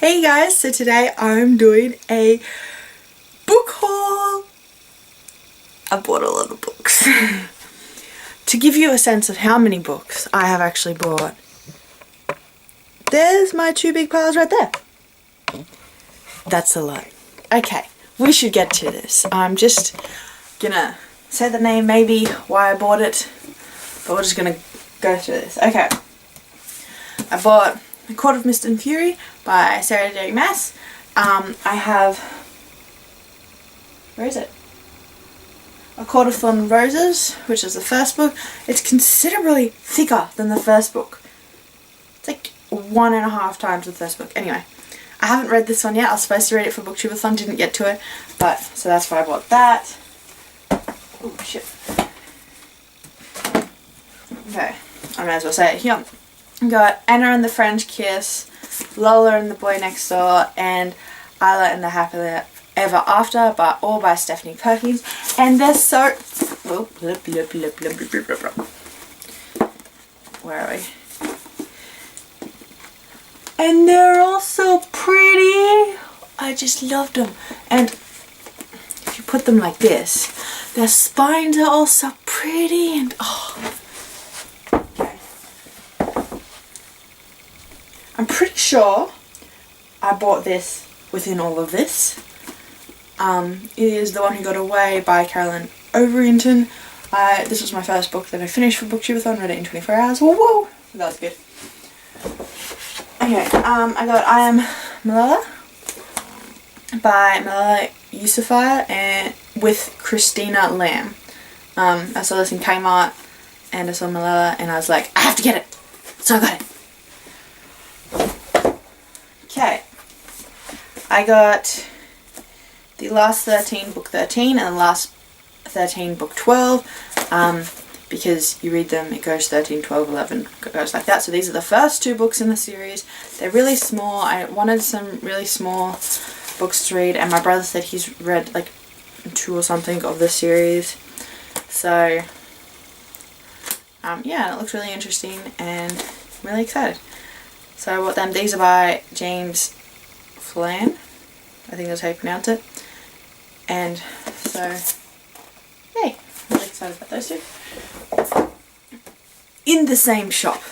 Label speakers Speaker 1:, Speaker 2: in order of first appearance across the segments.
Speaker 1: Hey guys, so today I'm doing a book haul. I bought a lot of books. To give you a sense of how many books I have actually bought, there's my two big piles right there. That's a lot. Okay, we should get to this. I'm just gonna say the name, maybe why I bought it, but we're just gonna go through this. Okay, I bought A Court of Mist and Fury by Sarah J. Maas. I have, where is it? A Court of Thorn and Roses, which is the first book. It's considerably thicker than the first book. It's like 1.5 times the first book. Anyway, I haven't read this one yet. I was supposed to read it for Booktubeathon, didn't get to it, but so that's why I bought that. Oh shit. Okay, I may as well say it here. I got Anna and the French Kiss, Lola and the Boy Next Door, and Isla and the Happily Ever After, all by Stephanie Perkins. And they're so... Oh, where are we? And they're all so pretty. I just loved them. And if you put them like this, their spines are all so pretty and... oh. I'm pretty sure I bought this within all of this. It is The One Who Got Away by Carolyn Overington. This was my first book that I finished for Booktubeathon, read it in 24 hours. Whoa, whoa! That was good. Okay, I got I Am Malala by Malala Yousafzai and with Christina Lamb. I saw this in Kmart and I saw Malala and I was like, I have to get it! So I got it. Okay, I got The Last 13, Book 13, and The Last 13, Book 12, because you read them, it goes 13, 12, 11, it goes like that. So these are the first 2 books in the series. They're really small. I wanted some really small books to read, and my brother said he's read like 2 or something of the series. So, yeah, it looks really interesting, and I'm really excited. So I bought them. These are by James Flan. I think that's how you pronounce it. And so, yay. I'm really excited about those 2. In the same shop.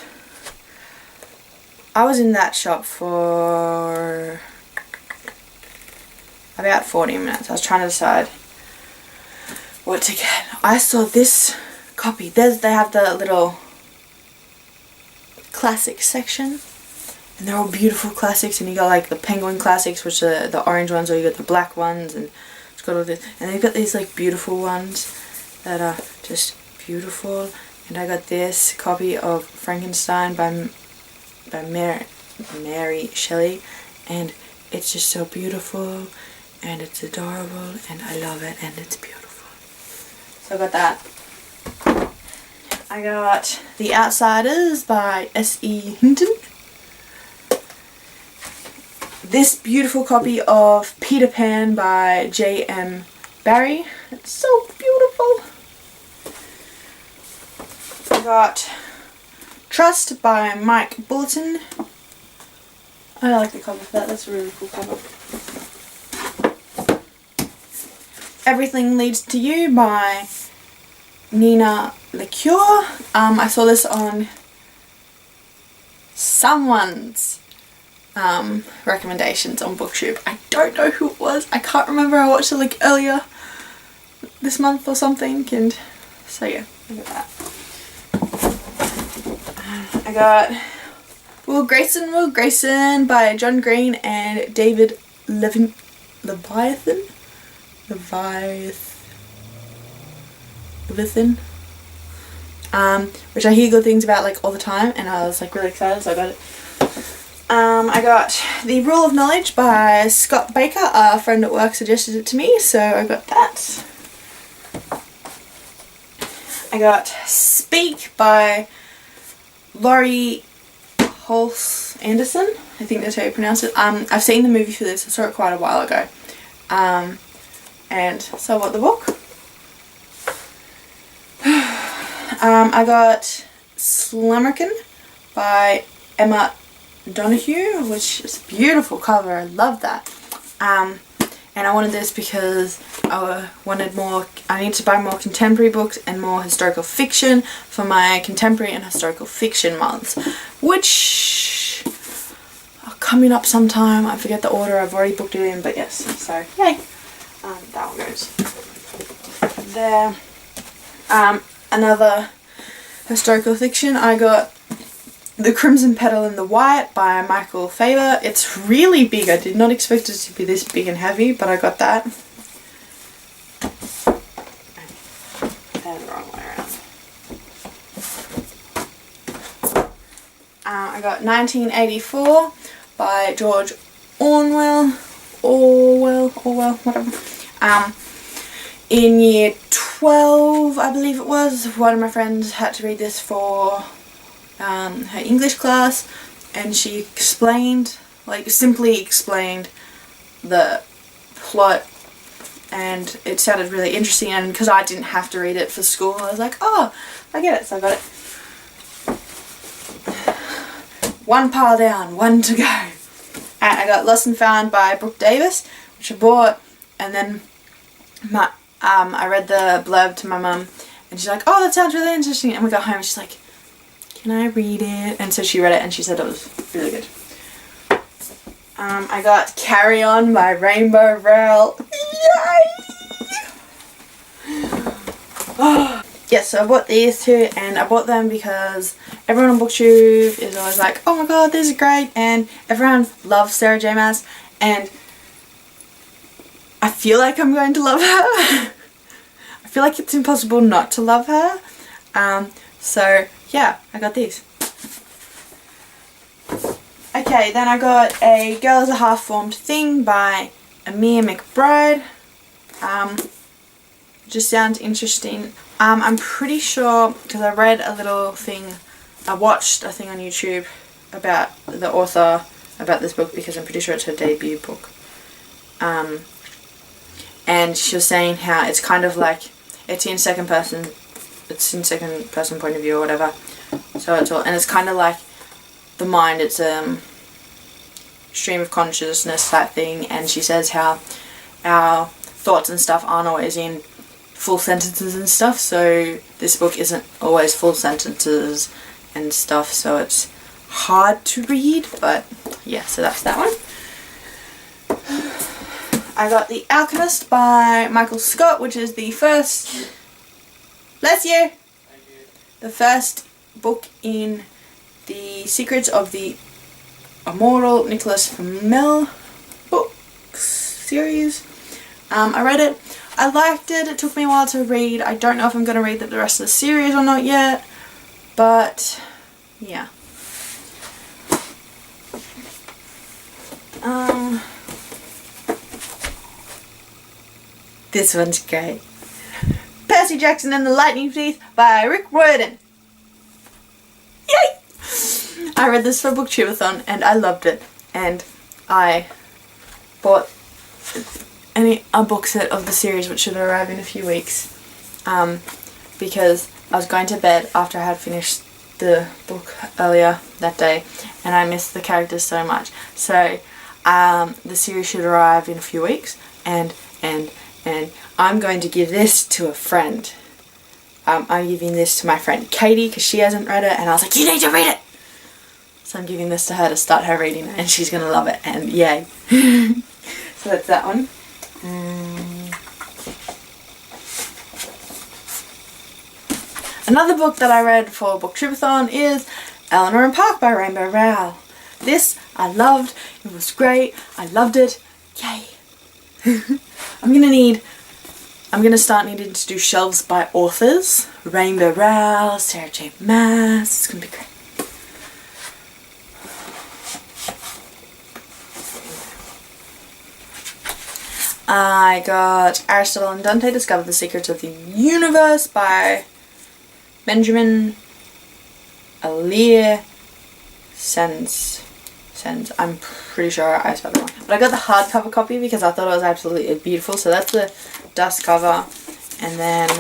Speaker 1: I was in that shop for about 40 minutes. I was trying to decide what to get. I saw this copy. They have the little classic section. And they're all beautiful classics, and you got like the penguin classics, which are the orange ones, or you got the black ones, and it's got all this. And they've got these like beautiful ones that are just beautiful. And I got this copy of Frankenstein by Mary Shelley, and it's just so beautiful, and it's adorable, and I love it, and it's beautiful. So I got that. I got The Outsiders by S.E. Hinton. This beautiful copy of Peter Pan by J.M. Barrie. It's so beautiful. I got Trust by Mike Bulletin. I like the cover for that. That's a really cool cover. Everything Leads to You by Nina LeCure. I saw this on someone's recommendations on Booktube. I don't know who it was. I can't remember. I watched it like earlier this month or something, and so yeah, look at that. I got Will Grayson by John Green and David Leviathan, which I hear good things about like all the time, and I was like really excited, so I got it. I got The Rule of Knowledge by Scott Baker. A friend at work suggested it to me, so I got that. I got Speak by Laurie Holse Anderson. I think that's how you pronounce it. I've seen the movie for this. I saw it quite a while ago. And so I bought the book. I got Slammerkin by Emma Donahue, which is a beautiful cover. I love that. And I wanted this because I need to buy more contemporary books and more historical fiction for my contemporary and historical fiction months, which are coming up sometime. I forget the order, I've already booked it in, but yes, so yay. That one goes there. Another historical fiction, I got The Crimson Petal and the White by Michael Faber. It's really big. I did not expect it to be this big and heavy, but I got that. And the wrong way around. I got 1984 by George Orwell, whatever. In year 12, I believe it was, one of my friends had to read this for her English class, and she explained, like simply explained the plot, and it sounded really interesting, and because I didn't have to read it for school, I was like, oh, I get it, so I got it. One pile down, one to go. And I got Lost and Found by Brooke Davis, which I bought, and then I read the blurb to my mum, and she's like, oh, that sounds really interesting, and we got home and she's like, can I read it? And so she read it and she said it was really good. I got Carry On by Rainbow Rowell. Yay! Yes, so I bought these two, and I bought them because everyone on BookTube is always like, oh my god, these are great, and everyone loves Sarah J Maas, and I feel like I'm going to love her. I feel like it's impossible not to love her. So yeah, I got these. Okay, then I got A Girl is a Half-Formed Thing by Amir McBride. Just sounds interesting. I'm pretty sure, because I read a little thing, I watched a thing on YouTube about the author, about this book, because I'm pretty sure it's her debut book. And she was saying how it's kind of like, it's in second person point of view or whatever. So it's all, and it's kind of like the mind, it's stream of consciousness type thing, and she says how our thoughts and stuff aren't always in full sentences and stuff, so this book isn't always full sentences and stuff, so it's hard to read, but yeah, so that's that one. I got The Alchemist by Michael Scott, which is the first, bless you, the first book in the Secrets of the Immortal Nicholas Flamel books series. I read it, I liked it, it took me a while to read. I don't know if I'm going to read the rest of the series or not yet, but yeah. This one's great. Percy Jackson and the Lightning Thief by Rick Riordan. Yay! I read this for Booktubeathon and I loved it, and I bought a book set of the series, which should arrive in a few weeks, because I was going to bed after I had finished the book earlier that day and I missed the characters so much. So the series should arrive in a few weeks, and I'm going to give this to a friend. I'm giving this to my friend Katie because she hasn't read it, and I was like, you need to read it! So I'm giving this to her to start her reading it, and she's going to love it, and yay. So that's that one. Another book that I read for Booktubeathon is Eleanor and Park by Rainbow Rowell. This I loved, it was great, I loved it, yay. I'm gonna start needing to do shelves by authors. Rainbow Rowell, Sarah J Maas, it's gonna be great. I got Aristotle and Dante Discover the Secrets of the Universe by Benjamin Alir Sens. I'm pretty sure I spelled it wrong. But I got the hardcover copy because I thought it was absolutely beautiful. So that's the dust cover. And then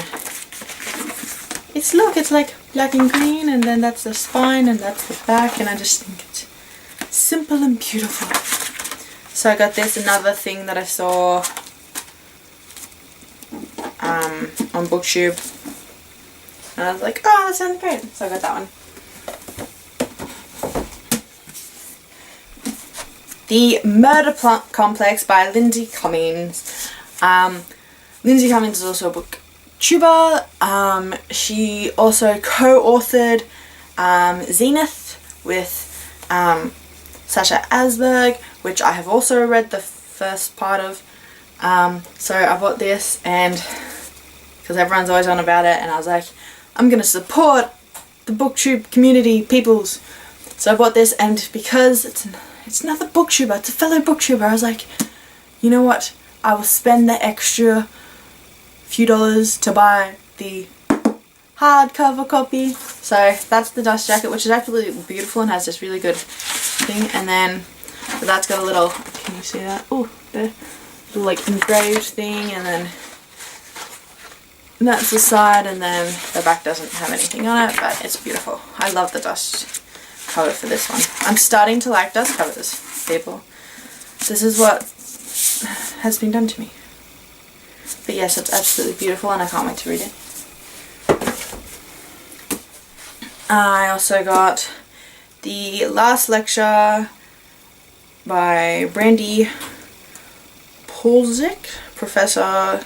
Speaker 1: it's like black and green, and then that's the spine and that's the back, and I just think it's simple and beautiful. So I got this, another thing that I saw on BookTube, and I was like, oh, that sounds great, so I got that one. The Murder Complex by Lindsay Cummings. Lindsay Cummings is also a booktuber. She also co-authored Zenith with Sasha Asberg, which I have also read the first part of. So I bought this, and because everyone's always on about it, and I was like, I'm gonna support the booktube community peoples. So I bought this, and because it's another booktuber, it's a fellow booktuber, I was like, you know what, I will spend the extra few dollars to buy the hardcover copy. So that's the dust jacket, which is absolutely beautiful and has this really good thing. And then that's got a little, can you see that? Oh, the little like engraved thing, and then that's the side, and then the back doesn't have anything on it, but it's beautiful. I love the dust cover for this one. I'm starting to like dust covers, people. This is what has been done to me. But yes, it's absolutely beautiful, and I can't wait to read it. I also got The Last Lecture by Brandy Polzik, professor.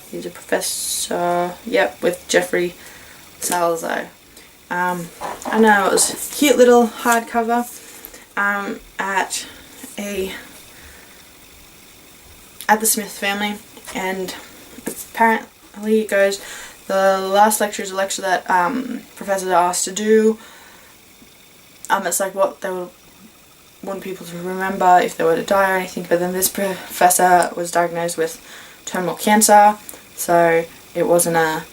Speaker 1: He's a professor, yep, with Jeffrey Salazar. I know, it was a cute little hardcover at the Smith family, and apparently it goes, the last lecture is a lecture that professors are asked to do. It's like what they would want people to remember if they were to die or anything, but then this professor was diagnosed with terminal cancer, so it wasn't a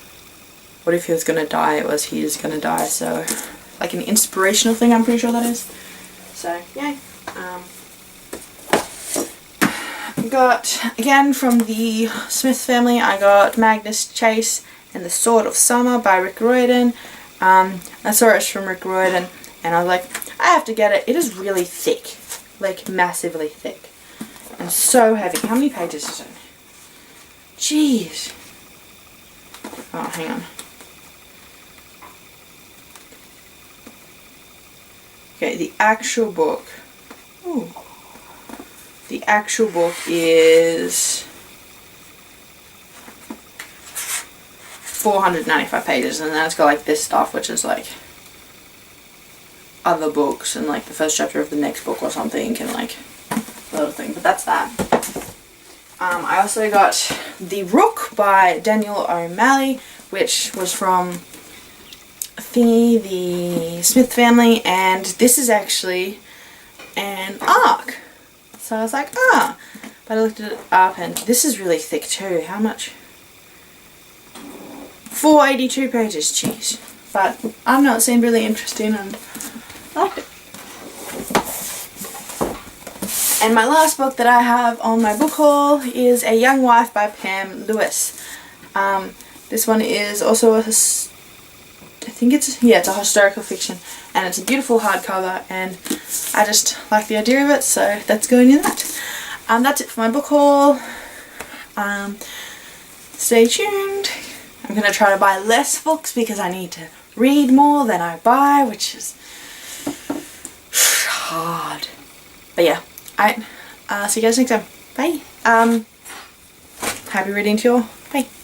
Speaker 1: what if he was going to die, it was he is going to die, so like an inspirational thing, I'm pretty sure that is. So yay. Got, again from the Smith family, I got Magnus Chase and the Sword of Summer by Rick Riordan. I saw it from Rick Riordan, and I was like, I have to get it. It is really thick, like massively thick, and so heavy. How many pages is it? Jeez. Oh, hang on. Okay, the actual book. Ooh. The actual book is 495 pages, and then it's got like this stuff, which is like other books and like the first chapter of the next book or something, and like a little thing. But that's that. I also got The Rook by Daniel O'Malley, which was from Thingy, the Smith family, and this is actually an ARC. So I was like, ah, but I looked it up, and this is really thick too. How much? 482 pages, jeez. But I don't know, it seemed really interesting, and I liked it. And my last book that I have on my book haul is A Young Wife by Pam Lewis. This one is also it's a historical fiction, and it's a beautiful hardcover, and I just like the idea of it, so that's going in that. That's it for my book haul. Stay tuned. I'm going to try to buy less books because I need to read more than I buy, which is hard. But yeah, alright, see you guys next time. Bye. Happy reading to you all. Bye.